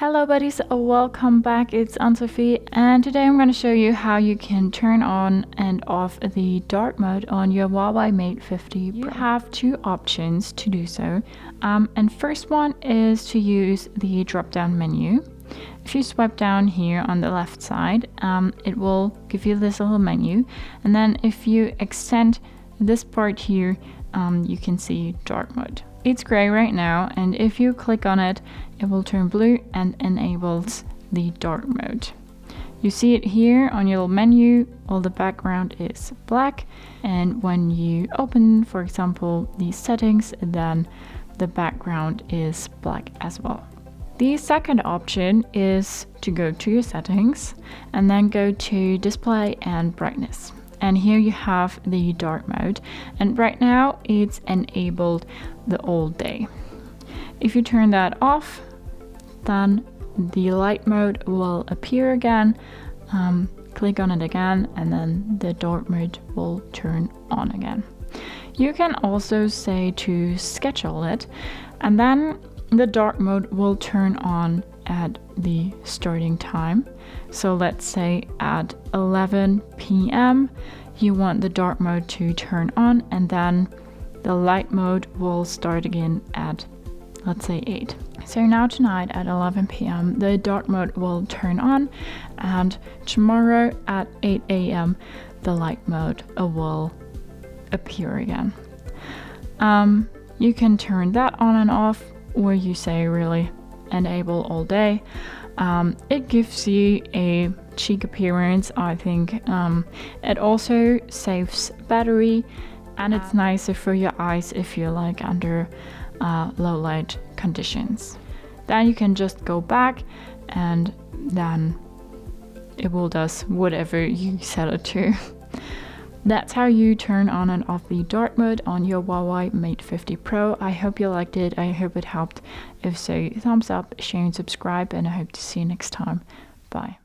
Hello buddies, welcome back. It's Anne-Sophie, and today I'm going to show you how you can turn on and off the dark mode on your HUAWEI Mate 50 Pro. You have two options to do so, and first one is to use the drop down menu. If you swipe down here on the left side, it will give you this little menu, and then if you extend this part here, you can see dark mode. It's gray right now, and if you click on it, it will turn blue and enables the dark mode. You see it here on your little menu. All the background is black, and when you open, for example, these settings, then the background is black as well. The second option is to go to your settings and then go to display and brightness. And here you have the dark mode, and right now it's enabled the all day. If you turn that off, then the light mode will appear again. Click on it again, and then the dark mode will turn on again. You can also say to schedule it, and then the dark mode will turn on at the starting time. So let's say at 11 p.m. you want the dark mode to turn on, and then the light mode will start again at, let's say, 8. So now tonight at 11 p.m. the dark mode will turn on, and tomorrow at 8 a.m. the light mode will appear again. You can turn that on and off, or you say really enable all day. It gives you a chic appearance, I think. It also saves battery, and it's nicer for your eyes if you're like under low light conditions. Then you can just go back, and then it will does whatever you set it to. That's how you turn on and off the dark mode on your HUAWEI Mate 50 Pro. I hope you liked it. I hope it helped. If so, thumbs up, share and subscribe, and I hope to see you next time. Bye.